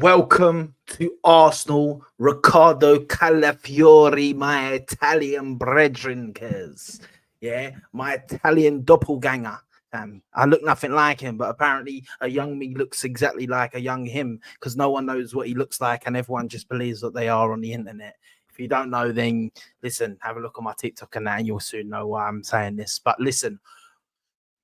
Welcome to Arsenal, Riccardo Calafiori, my Italian brethren, my Italian doppelganger. I look nothing like him, but apparently a young me looks exactly like a young him because no one knows what he looks like and everyone just believes that they are on the internet. If you don't know, then listen, have a look on my TikTok and that, and you'll soon know why I'm saying this. But listen,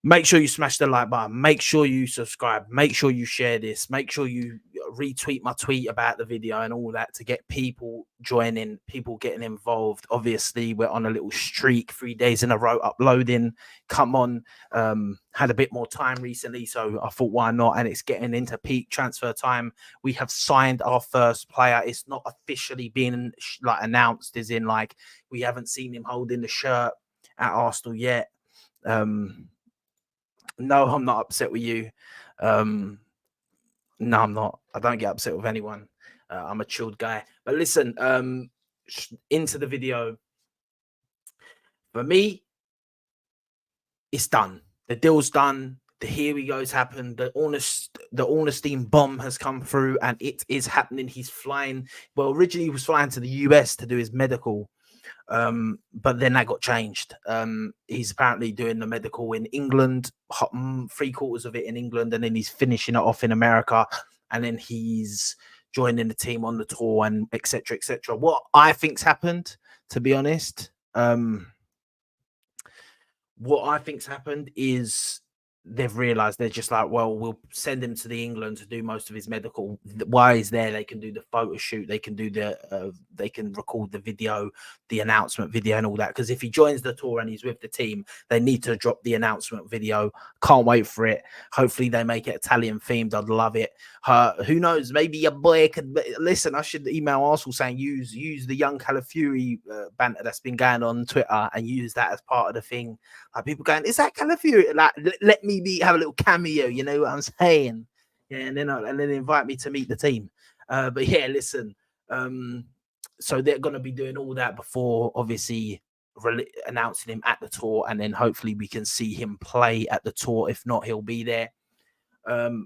make sure you smash the like button. Make sure you subscribe. Make sure you share this. Make sure you retweet my tweet about the video and all that to get people joining, people getting involved. Obviously, we're on a little streak, 3 days in a row uploading. Come on. Had a bit more time recently, so I thought, why not? And it's getting into peak transfer time. We have signed our first player. It's not officially being like announced, as in like we haven't seen him holding the shirt at Arsenal yet. No, I'm not upset with you. No, I'm not. I don't get upset with anyone. I'm a chilled guy. But listen, into the video. For me, it's done. The deal's done. The here we go's happened. The Ornstein bomb has come through, and it is happening. He's flying. Well, originally he was flying to the US to do his medical. But then that got changed. He's apparently doing the medical in England, 3/4 of it in England, and then he's finishing it off in America, and then he's joining the team on the tour and etc. etc. What I think's happened, to be honest, what I think's happened is they've realized they're just like, well, we'll send him to the England to do most of his medical. While he's there, they can do the photo shoot, they can do they can record the video, the announcement video and all that. Because if he joins the tour and he's with the team, they need to drop the announcement video. Can't wait for it. Hopefully they make it Italian themed. I'd love it. Who knows, maybe your boy could listen. I should email Arsenal saying use the young Calafiori banter that's been going on Twitter and use that as part of the thing. Like people going, is that Calafiori? Like, let me have a little cameo, you know what I'm saying? Yeah, and then invite me to meet the team. But yeah, listen. So they're gonna be doing all that before obviously announcing him at the tour, and then hopefully we can see him play at the tour. If not, he'll be there.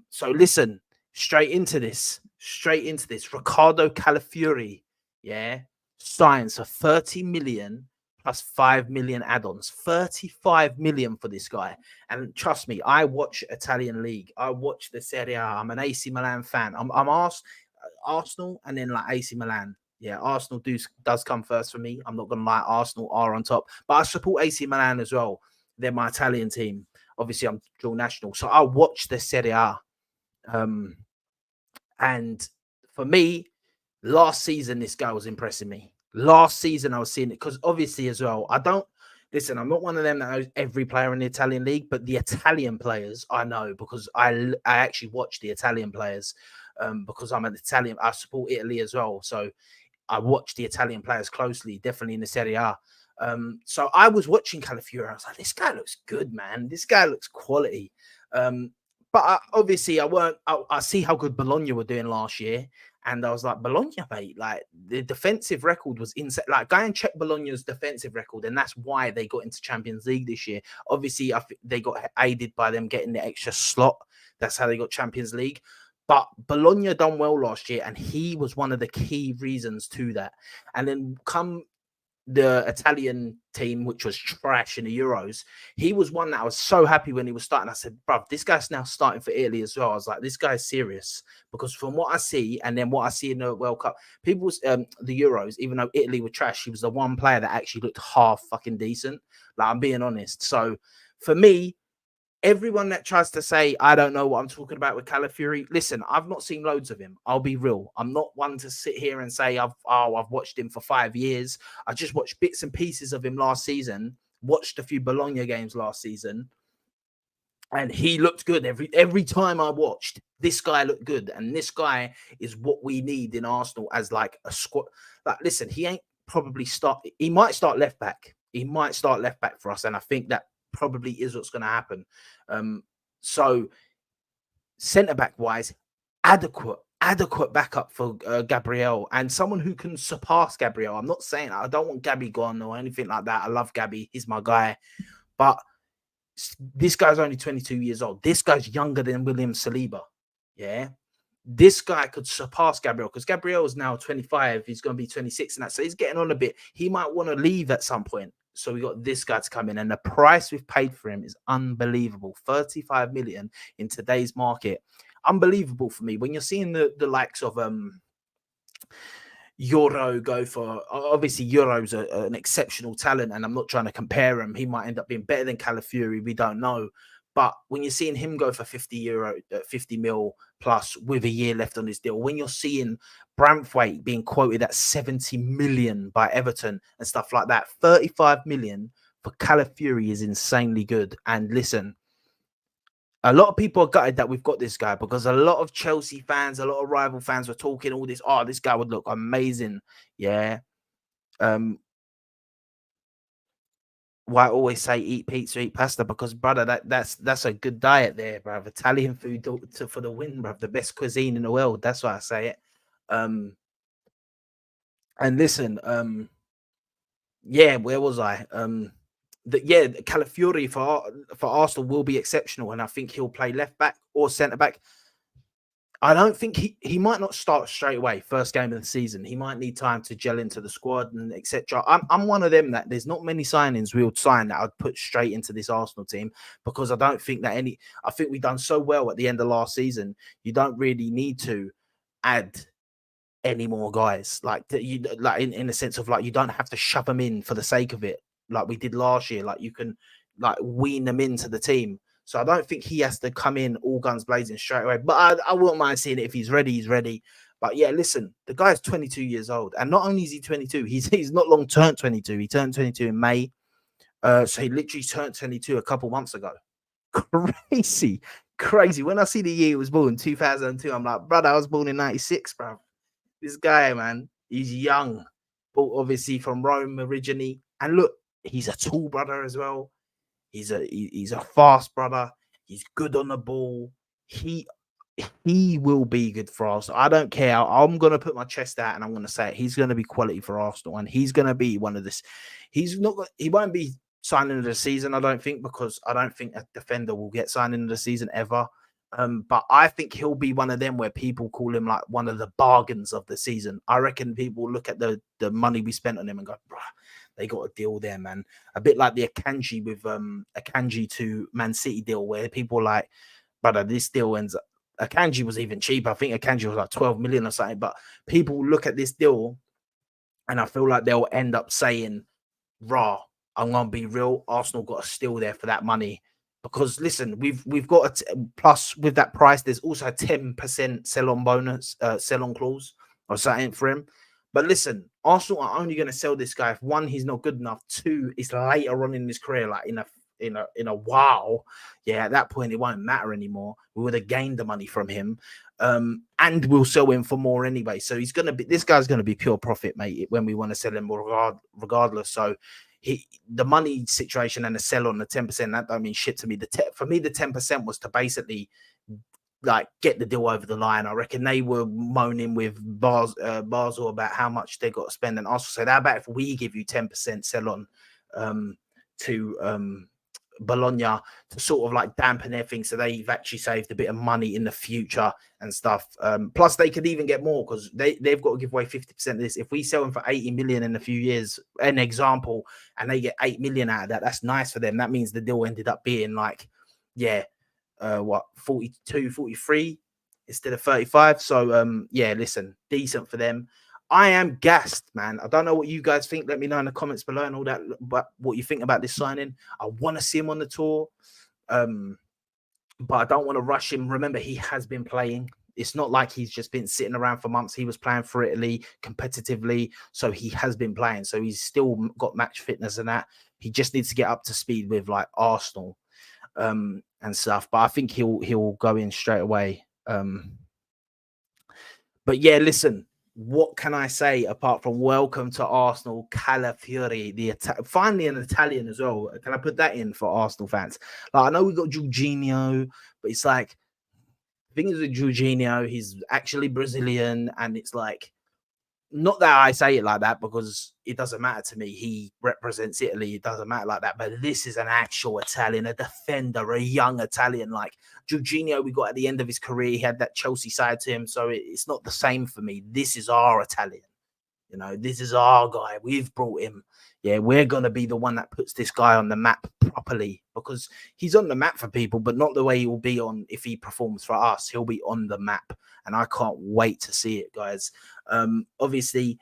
So listen, straight into this. Riccardo Calafiori, signs for 30 million plus 5 million add-ons. 35 million for this guy. And trust me, I watch Italian league. I watch the Serie A. I'm an AC Milan fan. I'm Arsenal and then like AC Milan. Yeah, Arsenal does come first for me. I'm not gonna lie, Arsenal are on top, but I support AC Milan as well. They're my Italian team. Obviously, I'm dual national, so I watch the Serie A. And for me, last season this guy was impressing me. Last season I was seeing it because obviously as well, I'm not one of them that knows every player in the Italian league, but the Italian players I know because I actually watch the Italian players because I'm an Italian. I support Italy as well, so I watch the Italian players closely, definitely in the Serie A. So I was watching Calafiori. I was like, this guy looks good, man. This guy looks quality. But obviously, I see how good Bologna were doing last year. And I was like, Bologna, mate, like the defensive record was insane. Like, go and check Bologna's defensive record. And that's why they got into Champions League this year. Obviously, I think they got aided by them getting the extra slot. That's how they got Champions League. But Bologna done well last year. And he was one of the key reasons to that. And then come the Italian team, which was trash in the Euros, he was one that I was so happy when he was starting. I said, bruv, this guy's now starting for Italy as well. I was like, this guy's serious. Because from what I see, and then what I see in the World Cup, the Euros, even though Italy were trash, he was the one player that actually looked half fucking decent. Like, I'm being honest. So for me, everyone that tries to say, I don't know what I'm talking about with Calafiori, listen, I've not seen loads of him. I'll be real. I'm not one to sit here and say, I've watched him for 5 years. I just watched bits and pieces of him last season, watched a few Bologna games last season, and he looked good. Every time I watched, this guy looked good. And this guy is what we need in Arsenal as like a squad. Like, listen, he might start left back. He might start left back for us. And I think that probably is what's going to happen. So centre-back wise, adequate backup for Gabriel, and someone who can surpass Gabriel. I'm not saying I don't want Gabby gone or anything like that. I love Gabby. He's my guy. But this guy's only 22 years old. This guy's younger than William Saliba. Yeah. this guy could surpass Gabriel, because Gabriel is now 25. He's going to be 26 and that. So he's getting on a bit. He might want to leave at some point. So we got this guy to come in, and the price we've paid for him is unbelievable. 35 million in today's market. Unbelievable for me. When you're seeing the likes of Euro go for, obviously Euro's an exceptional talent, and I'm not trying to compare him. He might end up being better than Calafiori. We don't know. But when you're seeing him go for 50 mil plus with a year left on his deal, when you're seeing Braithwaite being quoted at 70 million by Everton and stuff like that, 35 million for Calafiori is insanely good. And listen, a lot of people are gutted that we've got this guy, because a lot of Chelsea fans, a lot of rival fans were talking all this. Oh, this guy would look amazing. Yeah. Why I always say eat pizza, eat pasta, because brother, that's a good diet there, bro. Italian food for the win, bro. The best cuisine in the world. That's why I say it. And listen, yeah, where was I? Calafiori for Arsenal will be exceptional, and I think he'll play left back or centre back. I don't think he might not start straight away first game of the season. He might need time to gel into the squad and etc. I'm one of them that there's not many signings we'll sign that I'd put straight into this Arsenal team, because I don't think that I think we've done so well at the end of last season. You don't really need to add any more guys, like you, like in the sense of, like, you don't have to shove them in for the sake of it like we did last year. Like, you can like wean them into the team. So I don't think he has to come in all guns blazing straight away. But I wouldn't mind seeing it. If he's ready, he's ready. But yeah, listen, the guy's 22 years old. And not only is he 22, he's not long turned 22. He turned 22 in May. So he literally turned 22 a couple months ago. Crazy. Crazy. When I see the year he was born, 2002, I'm like, brother, I was born in 96, bro. This guy, man, he's young. But obviously from Rome originally. And look, he's a tall brother as well. He's a fast brother. He's good on the ball. He will be good for Arsenal. I don't care. I'm gonna put my chest out and I'm gonna say it. He's gonna be quality for Arsenal, and he's gonna be one of this. He won't be signing of the season, I don't think, because I don't think a defender will get signing of the season ever. But I think he'll be one of them where people call him like one of the bargains of the season. I reckon people look at the money we spent on him and go, bruh, they got a deal there, man. A bit like the Akanji with Akanji to Man City deal, where people like, brother, this deal ends up. Akanji was even cheaper. I think Akanji was like 12 million or something. But people look at this deal, and I feel like they'll end up saying, "Raw, I'm gonna be real. Arsenal got a steal there for that money." Because listen, we've got plus with that price. There's also a 10% sell-on bonus, sell-on clause or something for him. But listen, Arsenal are only going to sell this guy if, one, he's not good enough. Two, it's later on in his career, like in a while. Yeah, at that point it won't matter anymore. We would have gained the money from him, and we'll sell him for more anyway. So this guy's gonna be pure profit, mate, when we want to sell him regardless. So the money situation and the sell on the 10%, that don't mean shit to me. For me, the 10% was to basically like get the deal over the line. I reckon they were moaning with Basel about how much they got to spend, and also said, how about if we give you 10% sell on to Bologna to sort of like dampen everything, so they've actually saved a bit of money in the future and stuff. Plus they could even get more, because they've got to give away 50% of this. If we sell them for 80 million in a few years, an example, and they get 8 million out of that, that's nice for them. That means the deal ended up being like, 42, 43 instead of 35. So yeah, listen, decent for them. I am gassed, man. I don't know what you guys think. Let me know in the comments below and all that, but what you think about this signing. I want to see him on the tour, but I don't want to rush him. Remember, he has been playing. It's not like he's just been sitting around for months. He was playing for Italy competitively, so he has been playing. So he's still got match fitness and that. He just needs to get up to speed with like Arsenal and stuff. But I think he'll go in straight away. But yeah, listen. What can I say apart from welcome to Arsenal, Calafiori, finally an Italian as well. Can I put that in for Arsenal fans? Like, I know we got Jorginho, but it's like, the thing is with Jorginho, he's actually Brazilian, and it's like, not that I say it like that because it doesn't matter to me. He represents Italy. It doesn't matter like that. But this is an actual Italian, a defender, a young Italian. Like Jorginho, we got at the end of his career. He had that Chelsea side to him. So it's not the same for me. This is our Italian. You know, this is our guy. We've brought him. Yeah, we're going to be the one that puts this guy on the map properly because he's on the map for people, but not the way he will be on if he performs for us. He'll be on the map, and I can't wait to see it, guys. Obviously,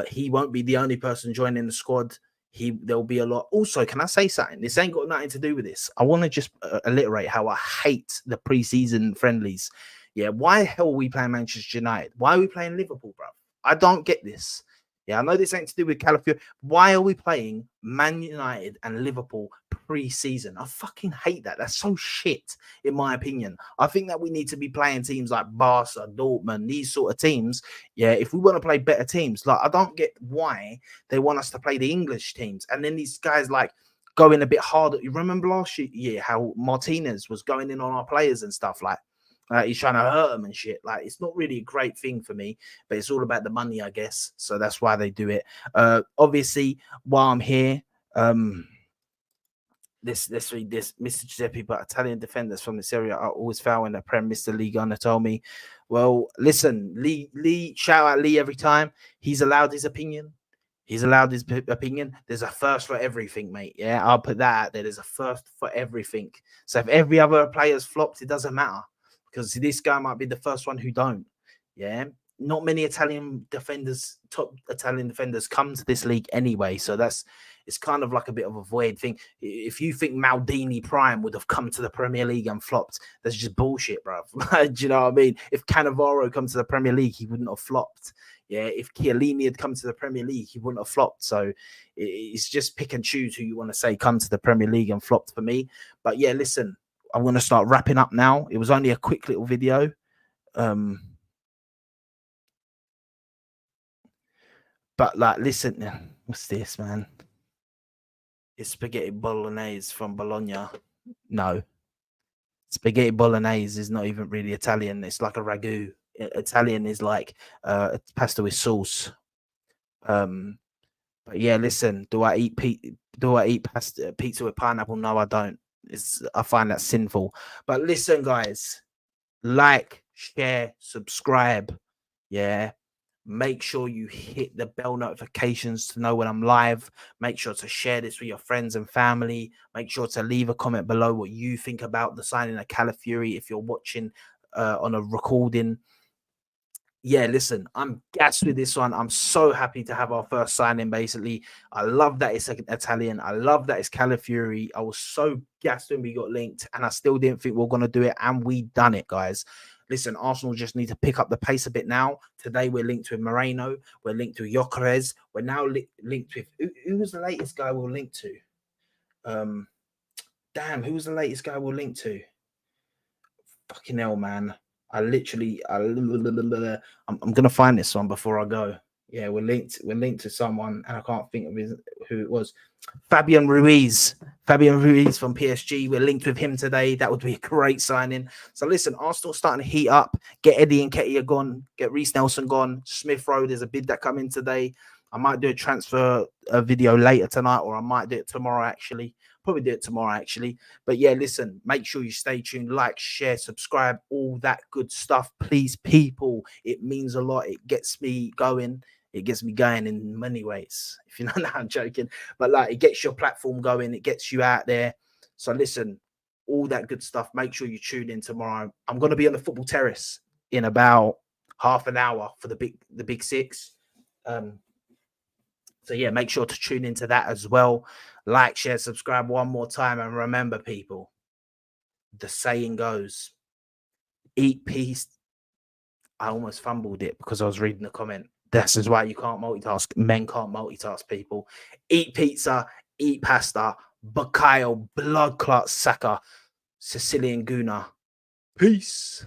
he won't be the only person joining the squad. There'll be a lot. Also, can I say something? This ain't got nothing to do with this. I want to just alliterate how I hate the preseason friendlies. Yeah, why the hell are we playing Manchester United? Why are we playing Liverpool, bro? I don't get this. Yeah, I know this ain't to do with Calafiori. Why are we playing Man United and Liverpool pre-season? I fucking hate that. That's so shit, in my opinion. I think that we need to be playing teams like Barca, Dortmund, these sort of teams. Yeah, if we want to play better teams, like I don't get why they want us to play the English teams. And then these guys like going a bit harder. You remember last year how Martinez was going in on our players and stuff like. He's trying to hurt them and shit. Like, it's not really a great thing for me, but it's all about the money, I guess. So that's why they do it. Obviously, while I'm here, this Mr. Giuseppe, but Italian defenders from this area are always foul in the Prem. Mr. Lee Gunner told me. Well, listen, Lee, shout out Lee every time. He's allowed his opinion. He's allowed his opinion. There's a first for everything, mate. Yeah, I'll put that out there. There's a first for everything. So if every other player's flopped, it doesn't matter. Because this guy might be the first one who don't. Yeah. Not many Italian defenders, top Italian defenders, come to this league anyway. So it's kind of like a bit of a void thing. If you think Maldini Prime would have come to the Premier League and flopped, that's just bullshit, bro. Do you know what I mean? If Cannavaro come to the Premier League, he wouldn't have flopped. Yeah, if Chiellini had come to the Premier League, he wouldn't have flopped. So it's just pick and choose who you want to say come to the Premier League and flopped for me. But yeah, listen. I'm going to start wrapping up now. It was only a quick little video. But like, listen, what's this, man? It's spaghetti bolognese from Bologna. No. Spaghetti bolognese is not even really Italian. It's like a ragu. Italian is like pasta with sauce. But yeah, listen, do I eat pizza with pineapple? No, I don't. I find that sinful. But listen, guys, like, share, subscribe. Yeah. Make sure you hit the bell notifications to know when I'm live. Make sure to share this with your friends and family. Make sure to leave a comment below what you think about the signing of Calafiori if you're watching on a recording. Yeah, listen, I'm gassed with this one. I'm so happy to have our first signing, basically. I love that it's Italian. I love that it's Calafiori. I was so gassed when we got linked, and I still didn't think we were going to do it, and we done it, guys. Listen, Arsenal just need to pick up the pace a bit now. Today, we're linked with Moreno. We're linked with Gyökeres. We're now linked with... Who was the latest guy we'll link to? Damn, who was the latest guy we'll link to? Fucking hell, man. I'm gonna find this one before I go. Yeah, we're linked to someone, and I can't think of who it was. Fabian Ruiz from PSG. We're linked with him today. That would be a great signing. So listen, Arsenal starting to heat up. Get Eddie and Nketiah gone. Get Reece Nelson gone. Smith Rowe, there's a bid that come in today. I might do a transfer video later tonight, or I might do it tomorrow, actually. Probably do it tomorrow, actually. But yeah, listen, make sure you stay tuned, like, share, subscribe, all that good stuff. Please, people, it means a lot. It gets me going. It gets me going in many ways. If you know that, I'm joking. But like, it gets your platform going. It gets you out there. So listen, all that good stuff. Make sure you tune in tomorrow. I'm going to be on the football terrace in about half an hour for the big six. So yeah, make sure to tune into that as well. Like, share, subscribe one more time. And remember, people, the saying goes, eat peace. I almost fumbled it because I was reading the comment. This is why you can't multitask. Men can't multitask, people. Eat pizza, eat pasta, Bukayo, blood clot Saka, Sicilian Gooner. Peace.